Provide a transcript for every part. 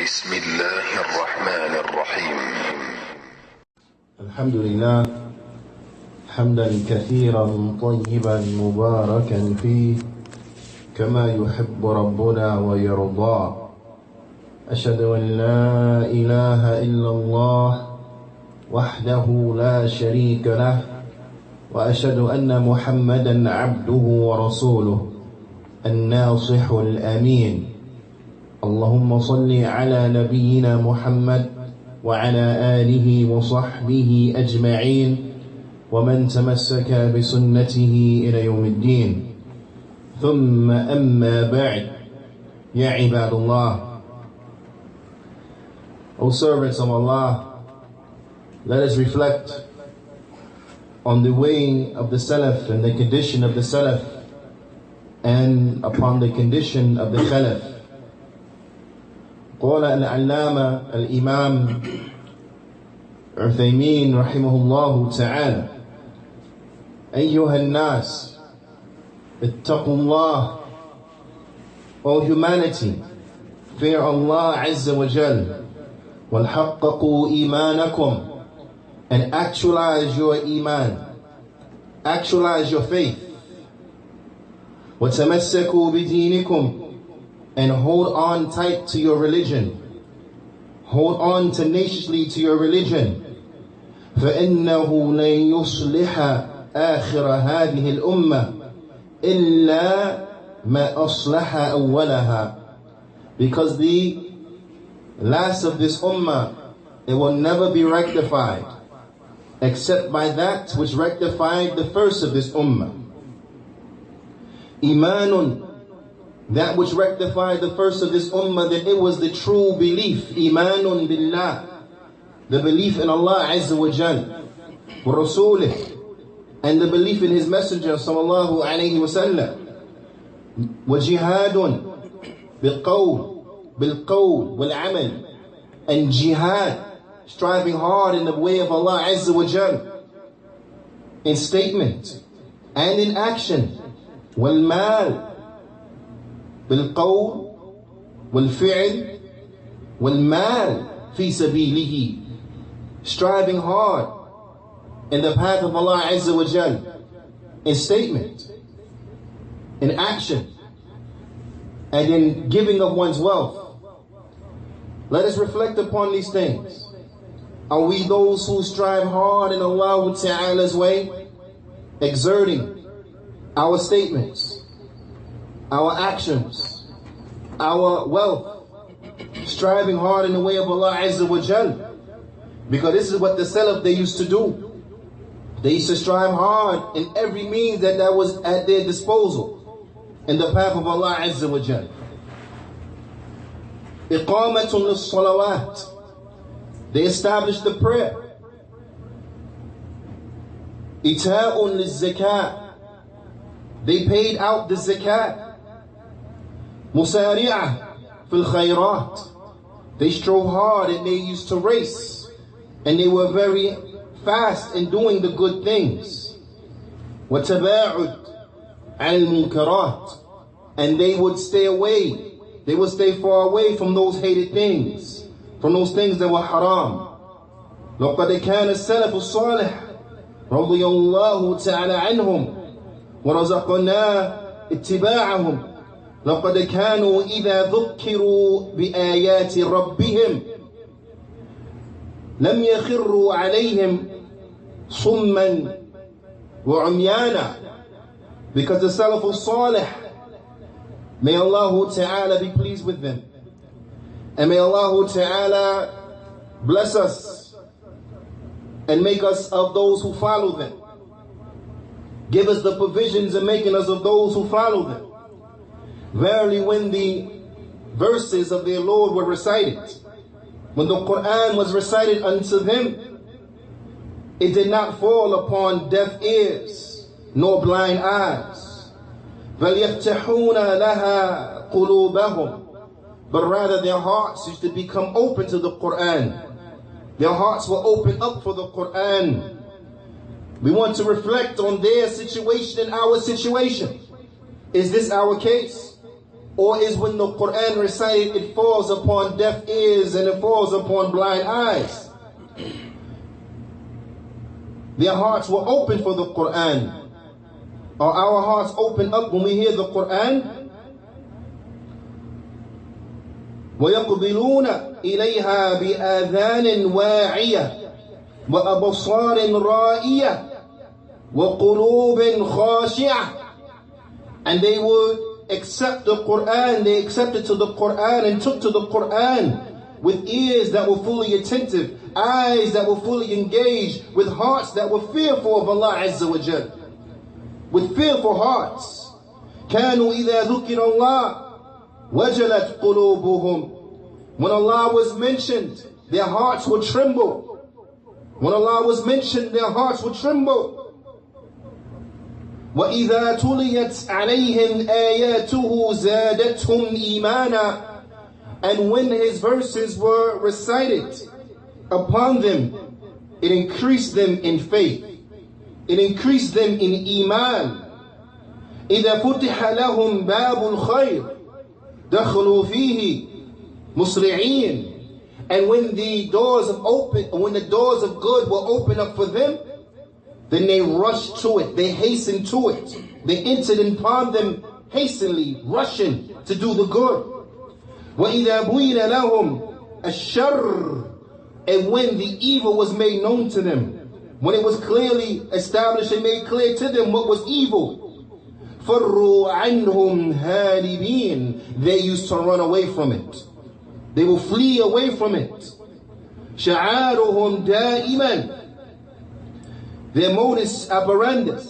بسم الله الرحمن الرحيم. الحمد لله حمدا كثيرا طيبا مباركا فيه كما يحب ربنا ويرضى. أشهد أن لا إله إلا الله وحده لا شريك له وأشهد أن محمدا عبده ورسوله الناصح الأمين. اللهم صل على نبينا محمد وعلى آله وصحبه أجمعين ومن تمسك بسنته إلى يوم الدين. ثم أما بعد. يا عباد الله, O servants of Allah, let us reflect on the way of the Salaf and the condition of the Salaf and upon the condition of the Khalaf. قال العلامة الإمام عثيمين رحمه الله تعالى: أيها الناس اتقوا الله. O humanity, fear Allah Azza wa Jal, وَالْحَقَّقُوا إِيمَانَكُمْ, and actualize your iman, actualize your faith. وَتَمَسَّكُوا بِدِينِكُمْ, and hold on tight to your religion. Hold on tenaciously to your religion. فَإِنَّهُ لَن يُصْلِحَ آخِرَ هَذِهِ الْأُمَّةِ إِلَّا مَا أَصْلَحَ أَوَّلَهَا. Because the last of this ummah, it will never be rectified except by that which rectified the first of this ummah. Imanun, that which rectified the first of this ummah, that it was the true belief. Imanun billah, the belief in Allah Azza wa Jal, wa Rasulih, and the belief in His Messenger sallallahu alayhi wa sallam. Wa jihadun bilqawl wal amal, and jihad, striving hard in the way of Allah Azza wa Jal, in statement and in action. Wal mal بالقول والفعل والمال في سبيله, striving hard in the path of Allah Azza wa Jal, in statement, in action, and in giving of one's wealth. Let us reflect upon these things. Are we those who strive hard in Allah Ta'ala's way, exerting our statements, our actions, our wealth, striving hard in the way of Allah Azza wa Jal? Because this is what the Salaf, they used to do. They used to strive hard in every means that was at their disposal in the path of Allah Azza wa Jal. Iqamatun lis-salawat, they established the prayer. Ita'un liz-zakat, they paid out the zakat. Musari'ah fil khayrat, they strove hard and they used to race, and they were very fast in doing the good things. وَتَبَاعُدْ عَلْ الْمُنْكَرَاتِ, and they would stay away, they would stay far away from those hated things, from those things that were haram. لَقَدْ كَانَ السَّلَفُ الصَّالِحُ رَضِيَ اللَّهُ تَعَالَى عَنْهُمْ وَرَزَقْنَا اتِّبَاعَهُمْ. لقد كانوا إذا ذكروا بآيات ربهم لم يخروا عليهم صما وعميانا. Because the Salaf al-Salih, may Allah Ta'ala be pleased with them, and may Allah Ta'ala bless us and make us of those who follow them. Give us the provisions in making us of those who follow them. Verily, when the verses of their Lord were recited, when the Qur'an was recited unto them, it did not fall upon deaf ears nor blind eyes. فَلْيَفْتَحُونَ لَهَا قُلُوبَهُمْ, but rather their hearts used to become open to the Qur'an. Their hearts were open up for the Qur'an. We want to reflect on their situation and our situation. Is this our case? Or is when the Qur'an recited, it falls upon deaf ears and it falls upon blind eyes? Their hearts were open for the Qur'an. Are our hearts open up when we hear the Qur'an? وَيَقْبِلُونَ إِلَيْهَا بِآذَانٍ وَاعِيَةٍ وَأَبْصَارٍ رَائِيَةٍ وَقُلُوبٍ خَاشِعَةٍ. And they would accept the Qur'an, they accepted to the Qur'an and took to the Qur'an with ears that were fully attentive, eyes that were fully engaged, with hearts that were fearful of Allah Azza wa Jal. With fearful hearts. كَانُوا إِذَا ذُكِرَ اللَّهُ وَجَلَتْ قُلُوبُهُمْ. When Allah was mentioned, their hearts would tremble. When Allah was mentioned, their hearts would tremble. وَإِذَا تُلِيَتْ عَلَيْهِمْ آيَاتُهُ زَادَتْهُمْ إِيمَانًا. And when His verses were recited upon them, it increased them in faith. It increased them in iman. إِذَا فُتِحَ لَهُمْ بَابُ الْخَيْرِ دَخَلُوا فِيهِ مُسْرِعِينَ. And when the doors of good were opened up for them, then they rushed to it, they hastened to it. They entered upon them hastily, rushing to do the good. وَإِذَا بُيِّنَ لَهُمْ الشَّرُّ. And when the evil was made known to them, when it was clearly established and made clear to them what was evil, فَرُّوا عَنْهُمْ هَارِبِينَ. They used to run away from it. They will flee away from it. شَعَارُهُمْ دَائِمًا. Their modus operandus,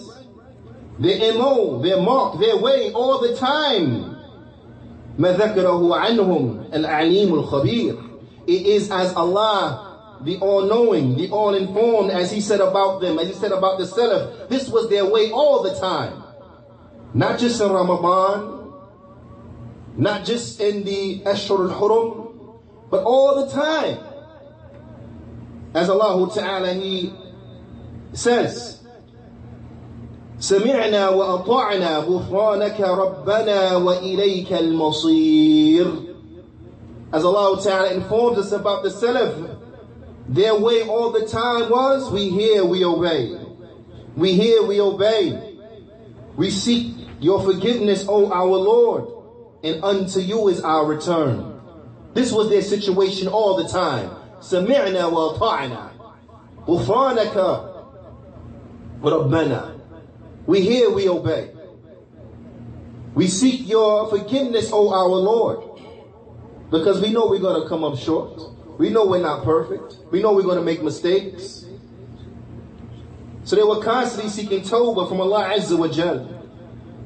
their MO, their mark, their way all the time. مَا ذَكَرَهُ عَنْهُمْ الْعَلِيمُ الْخَبِيرُ. It is as Allah, the all-knowing, the all-informed, as He said about them, as He said about the Salaf. This was their way all the time. Not just in Ramadan, not just in the Ashhur al-Hurum, but all the time. As Allah Ta'ala, He says, سمعنا وأطعنا غفرانك ربنا وإليك المصير. As Allah Ta'ala informs us about the Salaf, their way all the time was, we hear, we obey. We hear, we obey. We seek your forgiveness, O our Lord, and unto you is our return. This was their situation all the time. سمعنا وأطعنا غفرانك ربنا. We hear, we obey. We seek your forgiveness, O our Lord. Because we know we're going to come up short. We know we're not perfect. We know we're going to make mistakes. So they were constantly seeking tawbah from Allah Azza wa Jal.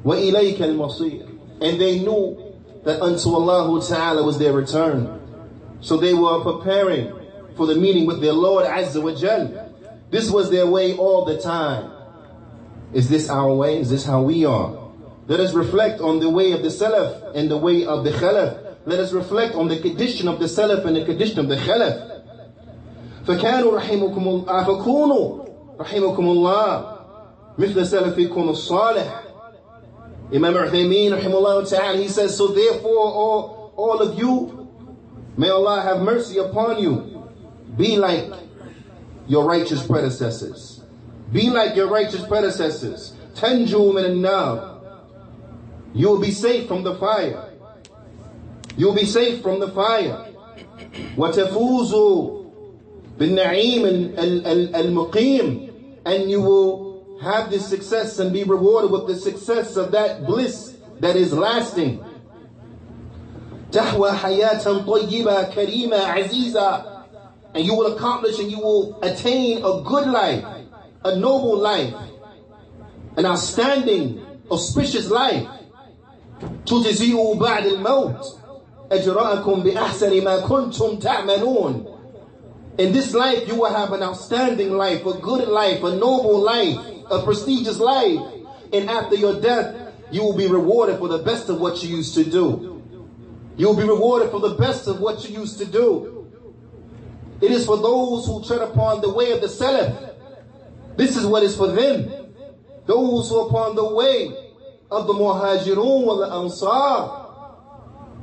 وَإِلَيْكَ الْمَصِيرُ. And they knew that unto Allah Ta'ala was their return. So they were preparing for the meeting with their Lord Azza wa Jal. This was their way all the time. Is this our way? Is this how we are? Let us reflect on the way of the Salaf and the way of the Khalaf. Let us reflect on the condition of the Salaf and the condition of the Khalaf. فَكَانُوا فَكُونُوا رَحِمُكُمُ اللَّهِ مِثْلَ سَلَفِكُمُ الصَّالِحِ. Imam Uthaymeen rahimahullah ta'ala, he says, so therefore all of you, may Allah have mercy upon you, be like your righteous predecessors. Be like your righteous predecessors. Tanju min an-nar. You will be safe from the fire. You will be safe from the fire. وَتَفُوزُوا بِالنَّعِيمِ الْمُقِيمِ. And you will have this success and be rewarded with the success of that bliss that is lasting. تَحْوَى حَيَاةً طَيِّبًا كَرِيمًا عَزِيزًا. And you will accomplish and you will attain a good life, a noble life, an outstanding, auspicious life. تُجْزِئُوا بَعْدَ الْمَوْتِ أَجْرَاءَكُمْ بِأَحْسَنِ مَا كُنْتُمْ تَعْمَلُونَ. In this life you will have an outstanding life, a good life, a noble life, a prestigious life. And after your death, you will be rewarded for the best of what you used to do. You will be rewarded for the best of what you used to do. It is for those who tread upon the way of the Salaf. This is what is for them. Those who are upon the way of the Muhajirun wal Ansar.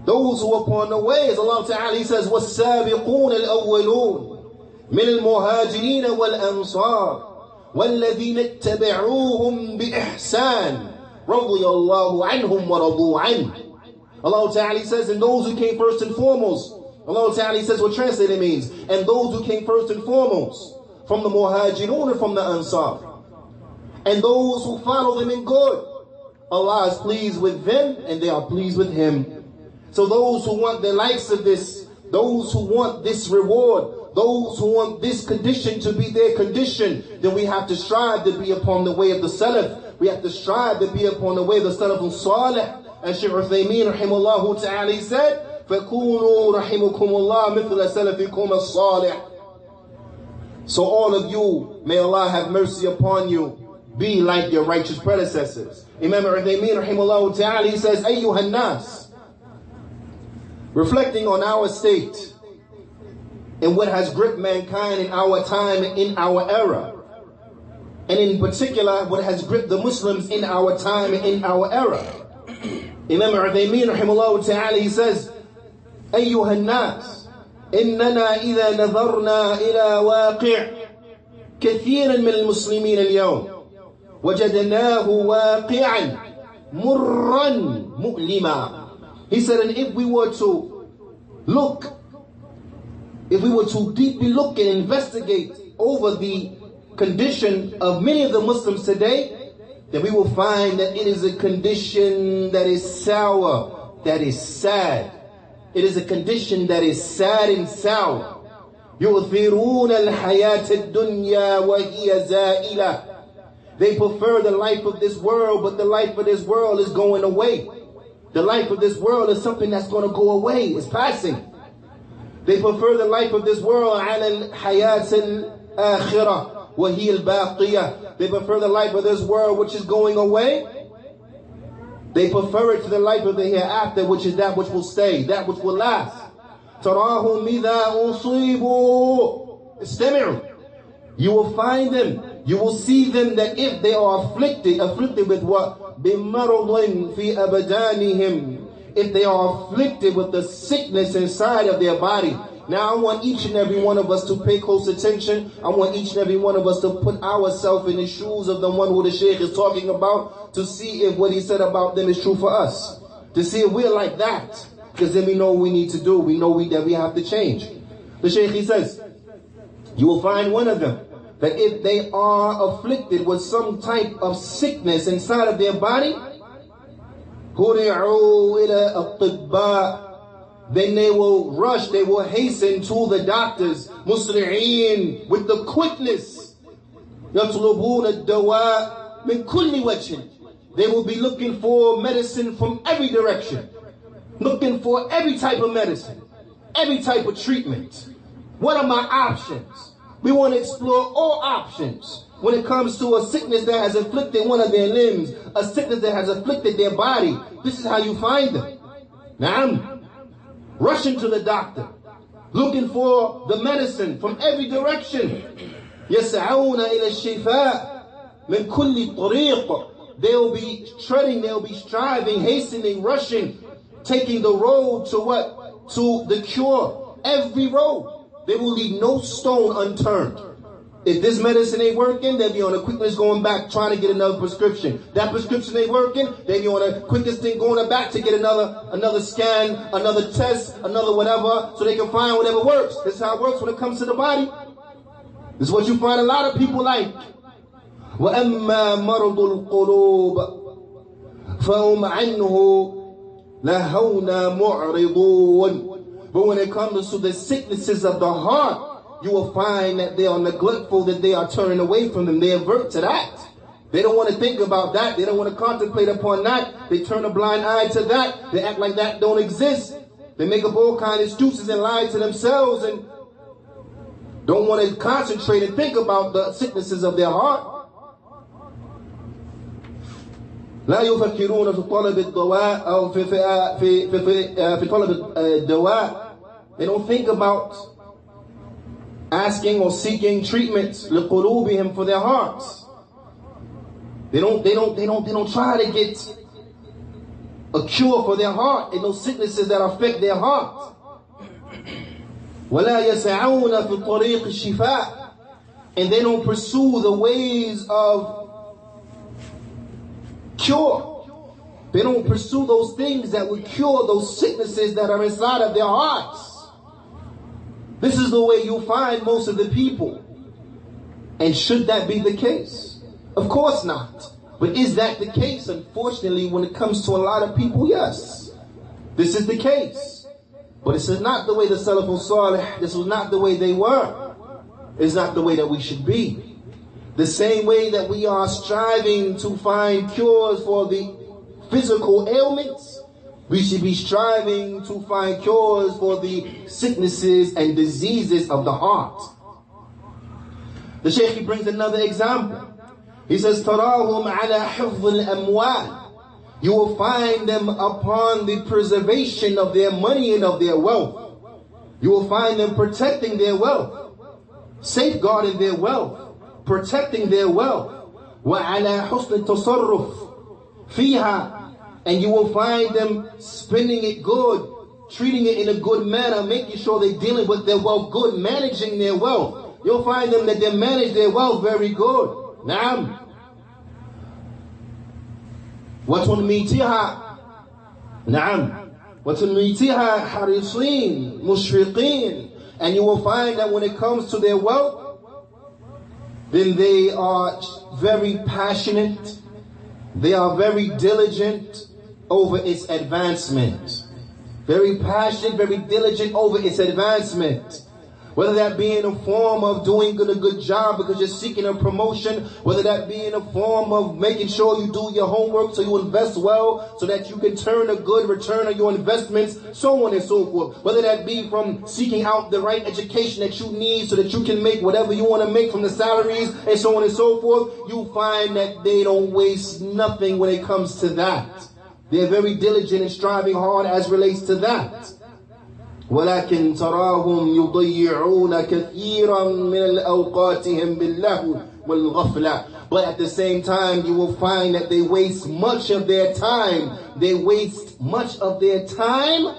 Those who are upon the way, as Allah Ta'ala, He says, وَالسَّابِقُونَ الْأَوَّلُونَ مِنَ الْمُهَاجِرِينَ وَالْأَنصَارِ وَالَّذِينَ اتَّبَعُوهُمْ بِإِحْسَانٍ رَضِيَ اللَّهُ عَنْهُمْ وَرَضُوا عَنْهُ. Allah Ta'ala says, and those who came first and foremost. Allah Ta'ala says what translated means. And those who came first and foremost from the Muhajirun and from the Ansar. And those who follow them in good. Allah is pleased with them and they are pleased with Him. So those who want the likes of this, those who want this reward, those who want this condition to be their condition, then we have to strive to be upon the way of the Salaf. We have to strive to be upon the way of the Salaf al-Salih. And Shaykh Uthaymeen rahimahullah ta'ala, he said, فَكُونُوا رَحِمُكُمُ اللَّهِ مِثْلَ سَلَفِكُمَ الصَّالِحِ. So all of you, may Allah have mercy upon you, be like your righteous predecessors. Imam Uthaymeen rahimahullah ta'ala, he says, أَيُّهَا النَّاسِ, reflecting on our state and what has gripped mankind in our time and in our era, and in particular what has gripped the Muslims in our time and in our era. Imam Uthaymeen rahimahullah ta'ala, he says, أيها الناس إننا إذا نظرنا إلى واقع كثيرا من المسلمين اليوم وجدناه واقعا مرا مؤلما. He said, and if we were to deeply look and investigate over the condition of many of the Muslims today, then we will find that it is a condition that is sour, that is sad. It is a condition that is sad and sour. يُؤْثِرُونَ الْحَيَاةَ الدُّنْيَا وَهِيَ زَائِلَةٌ. They prefer the life of this world, but the life of this world is going away. The life of this world is something that's going to go away. It's passing. They prefer the life of this world عَلَى الْحَيَاةِ الْآخِرَةِ وَهِيَ الْبَاقِيَةِ. They prefer the life of this world which is going away. They prefer it to the life of the hereafter, which is that which will stay, that which will last. تَرَاهُمْ إِذَا أُصِيبُوا اسْتَمِعُوا. You will find them, you will see them, that if they are afflicted with what? بِمَرَضٍ فِي أَبْدَانِهِمْ. If they are afflicted with the sickness inside of their body. Now I want each and every one of us to pay close attention. I want each and every one of us to put ourselves in the shoes of the one who the Shaykh is talking about, to see if what he said about them is true for us. To see if we're like that. Because then we know what we need to do. We know that we have to change. The Shaykh, he says, you will find one of them, that if they are afflicted with some type of sickness inside of their body, هُرِعُوا إِلَىٰ الطِّبَّاءِ, then they will rush, they will hasten to the doctors, musri'een, with the quickness. يَطْلُبُونَ الدَّوَاءِ مِنْ كُلِّ وَجْهٍ. They will be looking for medicine from every direction. Looking for every type of medicine, every type of treatment. What are my options? We want to explore all options when it comes to a sickness that has afflicted one of their limbs, a sickness that has afflicted their body. This is how you find them. Naam. Rushing to the doctor, looking for the medicine from every direction. يَسْعَوْنَ إِلَى الشِّفَاءِ مِنْ كُلِّ طَرِيقٍ. They'll be treading, they'll be striving, hastening, rushing, taking the road to what? To the cure. Every road. They will leave no stone unturned. If this medicine ain't working, they'll be on the quickest going back trying to get another prescription. That prescription ain't working, they'll be on the quickest thing going back to get another scan, another test, another whatever, so they can find whatever works. This is how it works when it comes to the body. This is what you find a lot of people like. وَأَمَّا مَرْضُ الْقُلُوبِ فَهُمْ عَنْهُ لَهَوْنَا مُعْرِضُونَ. But when it comes to the sicknesses of the heart, you will find that they are neglectful, that they are turning away from them. They avert to that. They don't want to think about that. They don't want to contemplate upon that. They turn a blind eye to that. They act like that don't exist. They make up all kinds of excuses and lie to themselves and don't want to concentrate and think about the sicknesses of their heart. لا يفكرون في طلب الدواء أو في طلب الدواء. They don't think about asking or seeking treatments لقلوبهم, for their hearts. They don't try to get a cure for their heart and those sicknesses that affect their heart. وَلَا يَسَعَوْنَ فِي طَرِيقِ الشِّفَاءِ, and they don't pursue the ways of cure. They don't pursue those things that will cure those sicknesses that are inside of their hearts. This is the way you find most of the people. And should that be the case? Of course not. But is that the case? Unfortunately, when it comes to a lot of people, yes. This is the case. But this is not the way the Salaf Salih, this was not the way they were. It's not the way that we should be. The same way that we are striving to find cures for the physical ailments, we should be striving to find cures for the sicknesses and diseases of the heart. The Shaykh, he brings another example. He says, تَرَاهُمْ عَلَى حِفْظِ الْأَمْوَالِ. You will find them upon the preservation of their money and of their wealth. You will find them protecting their wealth, safeguarding their wealth, protecting their wealth. وَعَلَى حُسْنِ التَّصَرُّفِ فِيهَا. And you will find them spending it good, treating it in a good manner, making sure they're dealing with their wealth good, managing their wealth. You'll find them that they manage their wealth very good. Naam. وَتُنْمِيتِهَا نعم وَتُنْمِيتِهَا حَرِصِينَ مُشْفِقِينَ. And you will find that when it comes to their wealth, then they are very passionate, they are very diligent over its advancement. Very passionate, very diligent over its advancement. Whether that be in a form of doing a good job because you're seeking a promotion, whether that be in a form of making sure you do your homework so you invest well, so that you can turn a good return on your investments, so on and so forth. Whether that be from seeking out the right education that you need so that you can make whatever you want to make from the salaries, and so on and so forth, you find that they don't waste nothing when it comes to that. They're very diligent and striving hard as relates to that. ولكن تراهم يضيعون كثيرا من أوقاتهم باللهو والغفلة. But at the same time, you will find that they waste much of their time. They waste much of their time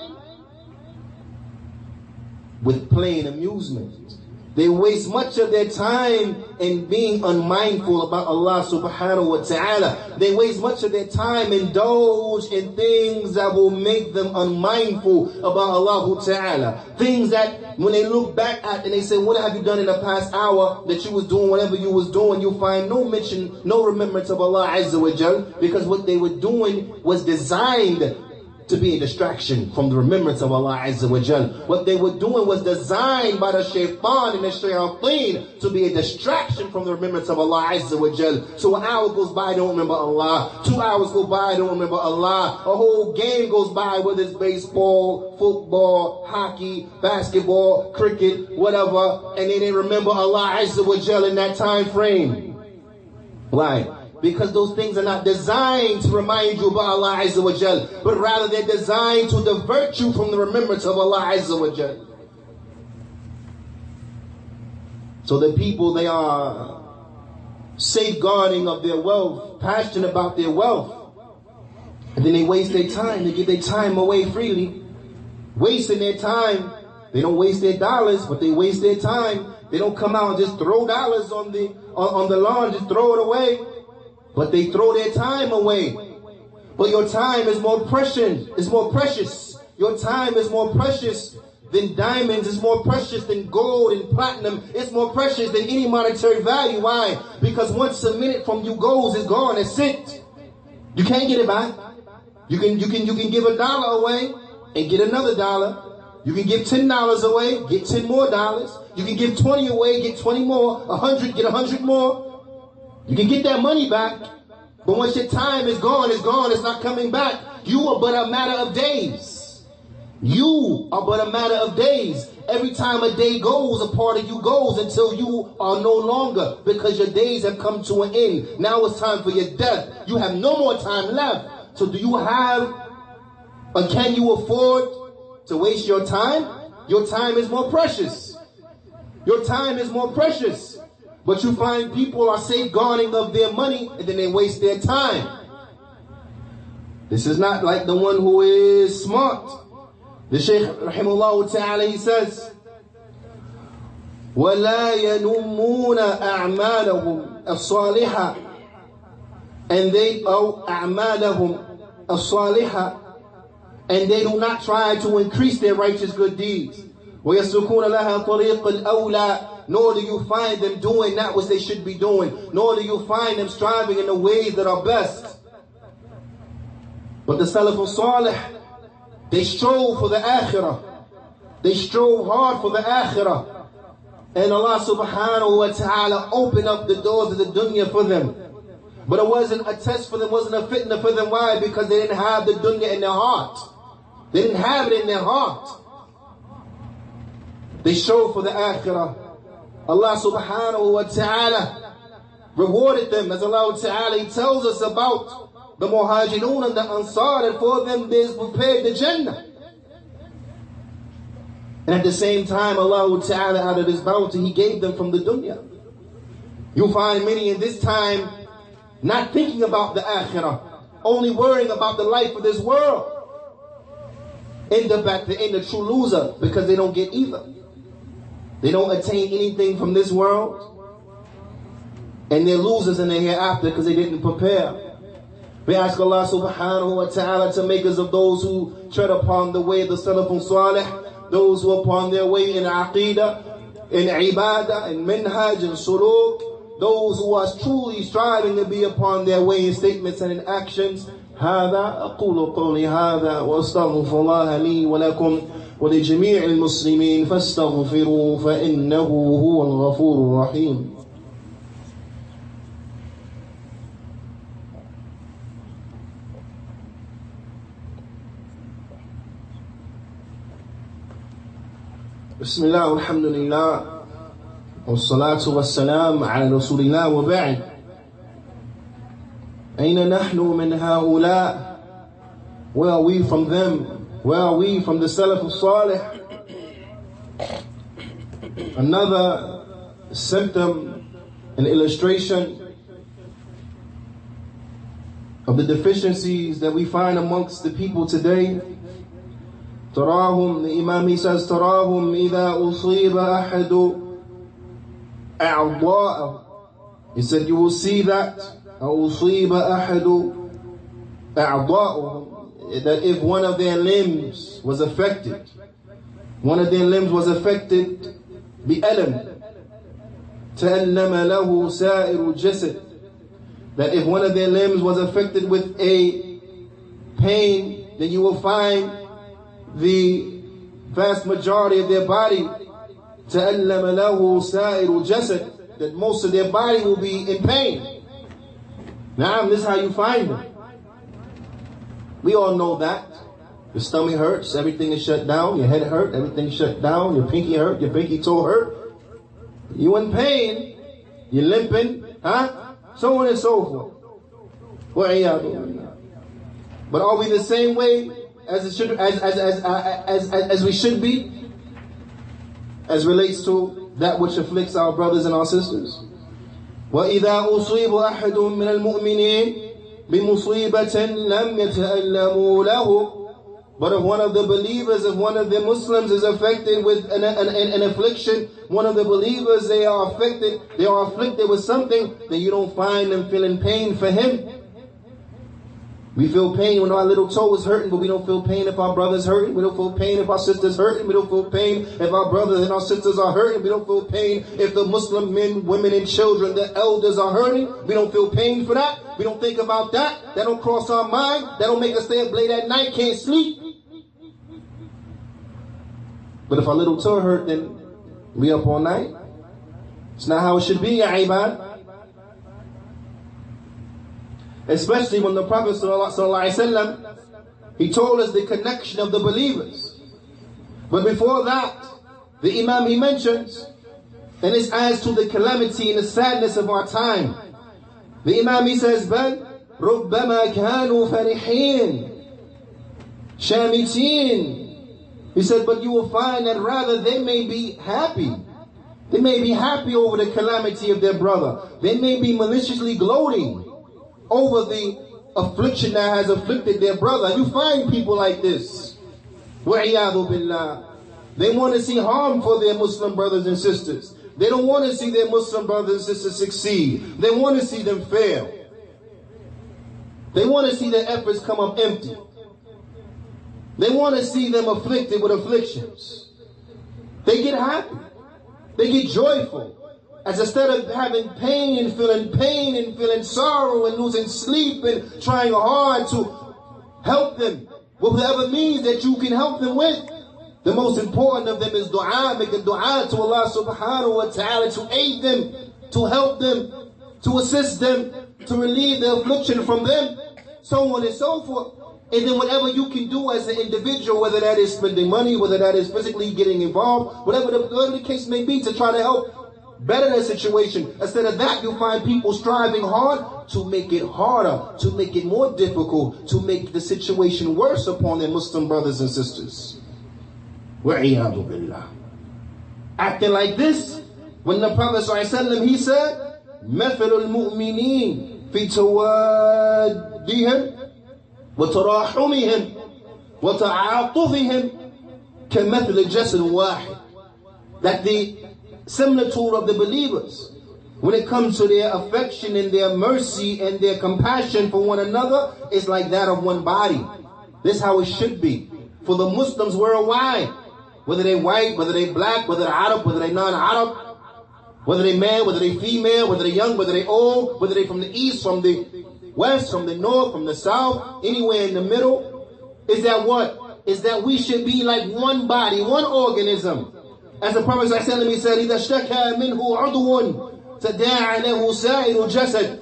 with playing amusement. They waste much of their time in being unmindful about Allah subhanahu wa ta'ala. They waste much of their time indulge in things that will make them unmindful about Allah ta'ala. Things that when they look back at and they say, what have you done in the past hour that you was doing whatever you was doing, you'll find no mention, no remembrance of Allah Azza wa Jal, because what they were doing was designed to be a distraction from the remembrance of Allah Azza wa Jal. What they were doing was designed by the shaitan and the shayateen to be a distraction from the remembrance of Allah Azza wa Jal. So an hour goes by, don't remember Allah. 2 hours go by, don't remember Allah. A whole game goes by, whether it's baseball, football, hockey, basketball, cricket, whatever, and they didn't remember Allah Azza wa Jal in that time frame. Why? Because those things are not designed to remind you about Allah Azza wa Jal, but rather they're designed to divert you from the remembrance of Allah Azza wa Jal. So the people, they are safeguarding of their wealth, passionate about their wealth, and then they waste their time. They give their time away freely, wasting their time. They don't waste their dollars, but they waste their time. They don't come out and just throw dollars on the lawn, just throw it away. But they throw their time away. But your time is more precious. It's more precious. Your time is more precious than diamonds. It's more precious than gold and platinum. It's more precious than any monetary value. Why? Because once a minute from you goes, it's gone. It's it. You can't get it back. You can give $1 away and get another $1. You can give $10 away, get 10 more dollars. You can give 20 away, get 20 more. 100, get 100 more. You can get that money back, but once your time is gone, it's gone, it's not coming back. You are but a matter of days. You are but a matter of days. Every time a day goes, a part of you goes until you are no longer, because your days have come to an end. Now it's time for your death. You have no more time left. So do you have, or can you afford to waste your time? Your time is more precious. Your time is more precious. But you find people are safeguarding of their money and then they waste their time. This is not like the one who is smart. The Shaykh rahimahullah ta'ala, he says, وَلَا يَنُمُّونَ أَعْمَالَهُمْ الصَّالِحَةِ, and they أَعْمَالَهُمْ الصَّالِحَةِ, and they do not try to increase their righteous good deeds. وَيَسْلُكُونَ لَهَا طَرِيقَ الْأَوْلَى, nor do you find them doing that which they should be doing, nor do you find them striving in the ways that are best. But the Salaf Salih, they strove for the akhirah. They strove hard for the akhirah. And Allah subhanahu wa ta'ala opened up the doors of the dunya for them. But it wasn't a test for them, wasn't a fitna for them. Why? Because they didn't have the dunya in their heart. They didn't have it in their heart. They strove for the akhirah. Allah subhanahu wa ta'ala rewarded them. As Allah ta'ala, He tells us about the muhajirun and the ansar, that for them there's prepared the Jannah. And at the same time, Allah Ta'ala, out of His bounty, He gave them from the dunya. You'll find many in this time not thinking about the akhirah, only worrying about the life of this world. End up at the end a true loser, because they don't get either. They don't attain anything from this world, and they're losers in the hereafter because they didn't prepare. We ask Allah subhanahu wa ta'ala to make us of those who tread upon the way of the Salafun Salih, those who are upon their way in Aqidah, in Ibadah, in Minhaj, in Suluk, those who are truly striving to be upon their way in statements and in actions. هذا أقول قولي هذا وأستغفر الله لي ولكم ولجميع المسلمين فاستغفروا فإنه هو الغفور الرحيم. بسم الله والحمد لله والصلاة والسلام على رسول الله وبعد. أين نحن من هؤلاء? Where are we from them? Where are we from the Salaf Salih? Another symptom, an illustration of the deficiencies that we find amongst the people today. تراهم, the Imam, he says, تراهم إذا أصيب أحد أعضاءه. He said, you will see that أصيب أحد أعضاءه, that if one of their limbs was affected, بألم تألم له سائر الجسد, that if one of their limbs was affected with a pain, then you will find the vast majority of their body, تألم له سائر الجسد, that most of their body will be in pain. Now, this is how you find them. We all know that. Your stomach hurts, everything is shut down. Your head hurt, everything's shut down. Your pinky hurt, your pinky toe hurt. You in pain, you're limping, so on and so forth. But are we the same way as it should, as we should be, as relates to that which afflicts our brothers and our sisters? وَإِذَا أُصِيبُ أَحَدٌ مِّنَ الْمُؤْمِنِينَ بِمُصِيبَةٍ لَمْ يَتَأَلَّمُوا لَهُ. But if one of the believers, if one of the Muslims is affected with an affliction, one of the believers, they are afflicted with something, then you don't find them feeling pain for him. We feel pain when our little toe is hurting, but we don't feel pain if our brother's hurting. We don't feel pain if our sister's hurting. We don't feel pain if our brothers and our sisters are hurting. We don't feel pain if the Muslim men, women, and children, the elders are hurting. We don't feel pain for that. We don't think about that. That don't cross our mind. That don't make us stay up late at night, can't sleep. But if our little toe hurt, then we up all night. It's not how it should be, ya ibad. Especially when the Prophet ﷺ, he told us the connection of the believers. But before that, the Imam, he mentions, and this adds to the calamity and the sadness of our time. The Imam, he says, بل ربما كانوا فرحين شامتين. He said, but you will find that rather they may be happy. They may be happy over the calamity of their brother. They may be maliciously gloating over the affliction that has afflicted their brother. You find people like this. وَعِيَاذُ بِاللَّهِ. They want to see harm for their Muslim brothers and sisters. They don't want to see their Muslim brothers and sisters succeed. They want to see them fail. They want to see their efforts come up empty. They want to see them afflicted with afflictions. They get happy. They get joyful. As instead of having pain and feeling sorrow and losing sleep and trying hard to help them with whatever means that you can help them with. The most important of them is dua, making dua to Allah subhanahu wa ta'ala to aid them, to help them, to assist them, to relieve the affliction from them, so on and so forth. And then whatever you can do as an individual, whether that is spending money, whether that is physically getting involved, whatever the case may be, to try to help better their situation. Instead of that, you find people striving hard to make it harder, to make it more difficult, to make the situation worse upon their Muslim brothers and sisters. وَعِيَاذُ بِاللَّهِ. Acting like this, when the Prophet ﷺ, he said, مَثَلُ الْمُؤْمِنِينَ فِي تَوَادِّهِمْ وَتَرَاحُمِهِمْ وَتَعَاطُفِهِمْ كَمَثْلِ الْجَسَدِ الْوَاحِدِ. That the similitude of the believers, when it comes to their affection and their mercy and their compassion for one another, is like that of one body. This is how it should be for the Muslims worldwide. Whether they white, whether they black, whether they Arab, whether they non-Arab, whether they male, whether they female, whether they young, whether they old, whether they from the east, from the west, from the north, from the south, anywhere in the middle, is that what? Is that we should be like one body, one organism. As the Prophet ﷺ, he said, إِذَا اشْتَكَى مِنْهُ عُضْوٌ تَدَاعَ لَهُ سَائِرُ الْجَسَدِ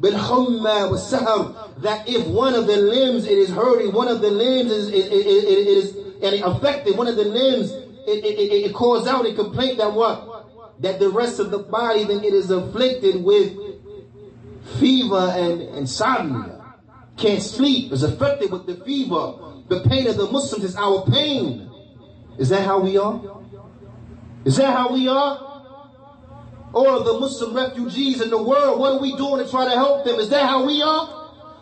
بِالْحُمَّى وَالسَّهَرِ. That if one of the limbs it is hurting, one of the limbs is affected, one of the limbs it calls out a complaint, that what? That the rest of the body then it is afflicted with fever and insomnia. Can't sleep, is affected with the fever. The pain of the Muslims is our pain. Is that how we are? Is that how we are? All of the Muslim refugees in the world, what are we doing to try to help them? Is that how we are?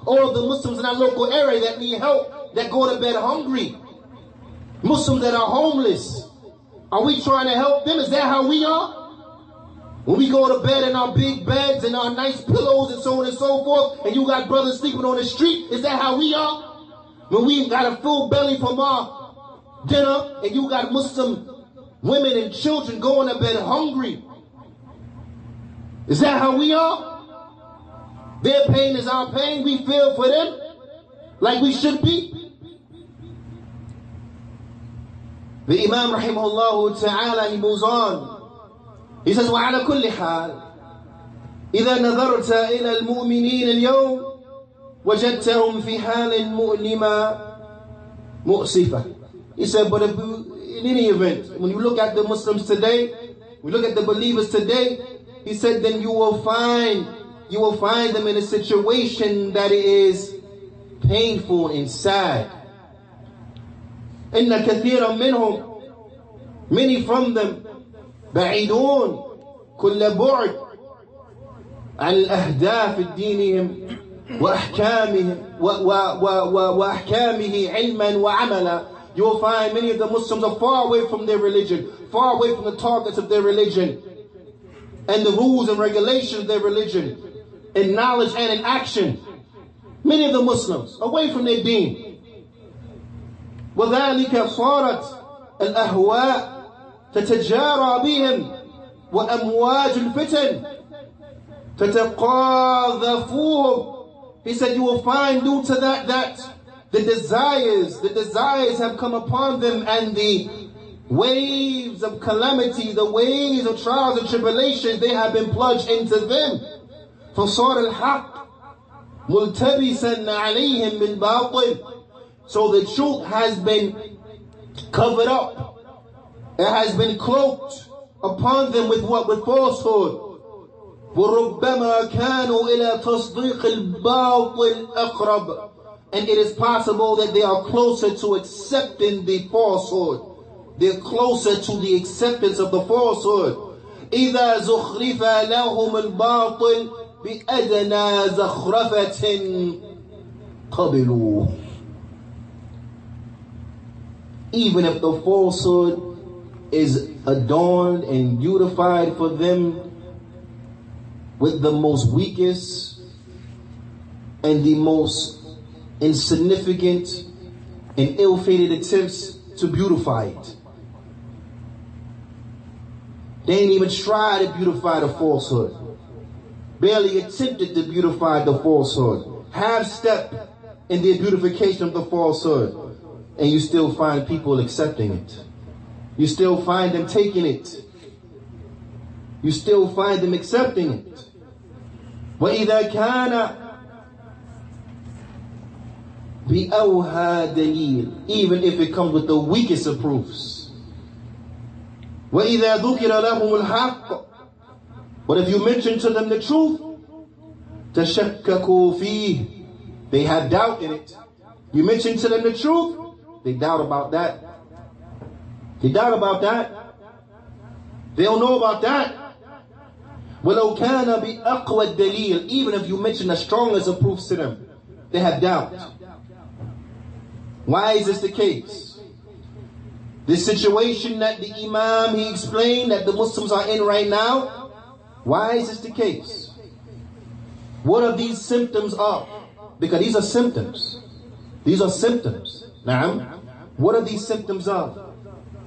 All of the Muslims in our local area that need help, that go to bed hungry. Muslims that are homeless. Are we trying to help them? Is that how we are? When we go to bed in our big beds and our nice pillows and so on and so forth, and you got brothers sleeping on the street, is that how we are? When we got a full belly from our dinner, and you got Muslim women and children going to bed hungry, is that how we are? Their pain is our pain. We feel for them like we should be. The Imam rahimahullah ta'ala, he moves on. He says, وَعَلَى كُلِّ حَالٍ إِذَا نَظَرْتَ إِلَى الْمُؤْمِنِينَ الْيَوْمِ وَجَدْتَهُمْ فِي حَالٍ مُؤْلِمَةٍ مُؤْسِفَةٍ. He said, but in any event, when you look at the Muslims today, we look at the believers today, he said, then you will find them in a situation that is painful and sad. إن كثيرا منهم, many from them, بعيدون كل بعد عن الأهداف دينهم وأحكامه علما وعملا. You will find many of the Muslims are far away from their religion, far away from the targets of their religion, and the rules and regulations of their religion, in knowledge and in action. Many of the Muslims away from their deen. وذلك صارت الأهواء تتجارى بهم وأمواج الفتن تتقاذفوهم. He said, you will find due to that the desires have come upon them, and the waves of calamity, the waves of trials and tribulations, they have been plunged into them. فصار الحق ملتبسا عليهم بالباطل. So the truth has been covered up. It has been cloaked upon them with what? With falsehood. وَرُبَّمَا كَانُوا إِلَى تَصْدِيقِ الْبَاطِلِ أَقْرَبَ. And it is possible that they are closer to accepting the falsehood. They're closer to the acceptance of the falsehood. إِذَا زُخْرِفَ لَهُمُ الْبَاطِلِ بِأَدْنَى زَخْرَفَةٍ قَبِلُوا. Even if the falsehood is adorned and beautified for them with the most weakest and the most insignificant and ill-fated attempts to beautify it. They ain't even tried to beautify the falsehood. Barely attempted to beautify the falsehood. Half-step in the beautification of the falsehood. And you still find people accepting it. You still find them taking it. You still find them accepting it. وَإِذَا كَانَ بِأَوْهَى دَلِيلٍ, even if it comes with the weakest of proofs. وَإِذَا ذُكِرَ لَهُمُ الْحَقِّ, but if you mention to them the truth, تَشَكَّكُوا فِيهِ, they have doubt in it. You mention to them the truth, they doubt about that. They doubt about that. They don't know about that. وَلَوْ كَانَ بِأَقْوَى الدَّلِيلِ, even if you mention the strongest of proofs to them, they have doubt. Why is this the case? This situation that the Imam, he explained that the Muslims are in right now, why is this the case? What are these symptoms of? Because these are symptoms. These are symptoms. Naam. What are these symptoms of?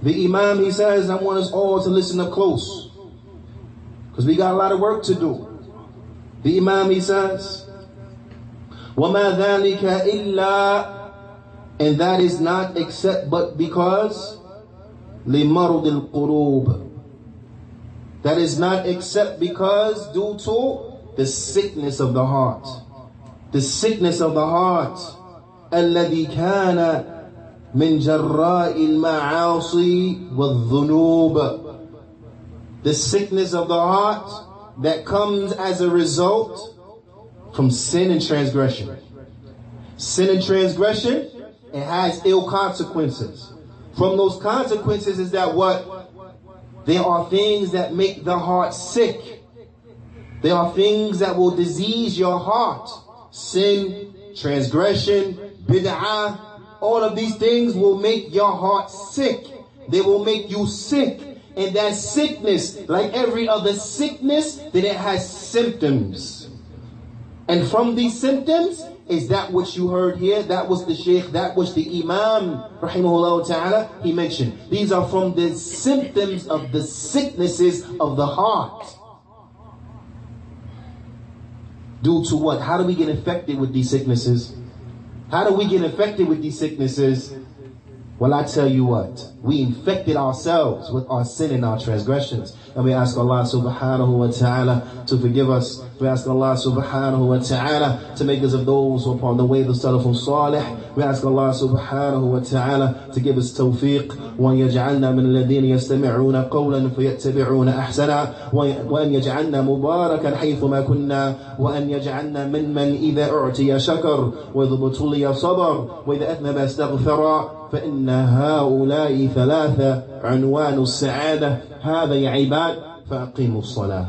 The Imam, he says, I want us all to listen up close, because we got a lot of work to do. The Imam, he says, وَمَا ذَلِكَ إِلَّا, and that is not except but because لِمَرْضِ الْقُلُوبِ, that is not except because due to the sickness of the heart. The sickness of the heart. الَّذِي كَانَ مِنْ جَرَّاءِ الْمَعَاصِي وَالذُّنُوبِ, the sickness of the heart that comes as a result from sin and transgression. Sin and transgression, it has ill consequences. From those consequences is that what? There are things that make the heart sick. There are things that will disease your heart. Sin, transgression, bid'ah, all of these things will make your heart sick. They will make you sick. And that sickness, like every other sickness, then it has symptoms. And from these symptoms is that which you heard here, that was the Shaykh, that was the Imam, rahimahullah ta'ala, he mentioned. These are from the symptoms of the sicknesses of the heart. Due to what? How do we get infected with these sicknesses? How do we get infected with these sicknesses? Well, I tell you what, we infected ourselves with our sin and our transgressions. And we ask Allah subhanahu wa ta'ala to forgive us. We ask Allah subhanahu wa ta'ala to make us of those who are upon the way of the Salaf Salih. We ask Allah subhanahu wa ta'ala to give us tawfiq. وَأَنْ يَجْعَلْنَا مِنَ الَّذِينَ يَسْتَمِعُونَ قَوْلًا فَيَتَّبِعُونَ أَحْسَنًا وَأَنْ يَجْعَلْنَا مُبَارَكًا حَيْثُمَا كُنَّا وَأَنْ يَجْعَلْنَا مِمَّنْ إِذَا أُعْتِيَ شَكَرَ وَإِذَا ابْتُلِيَ صَبَرَ وَإِذَا أَذْنَبَ اسْتَغْفَرَ فإن هؤلاء ثلاثة عنوان السعادة. هذا يا عباد فأقيموا الصلاة.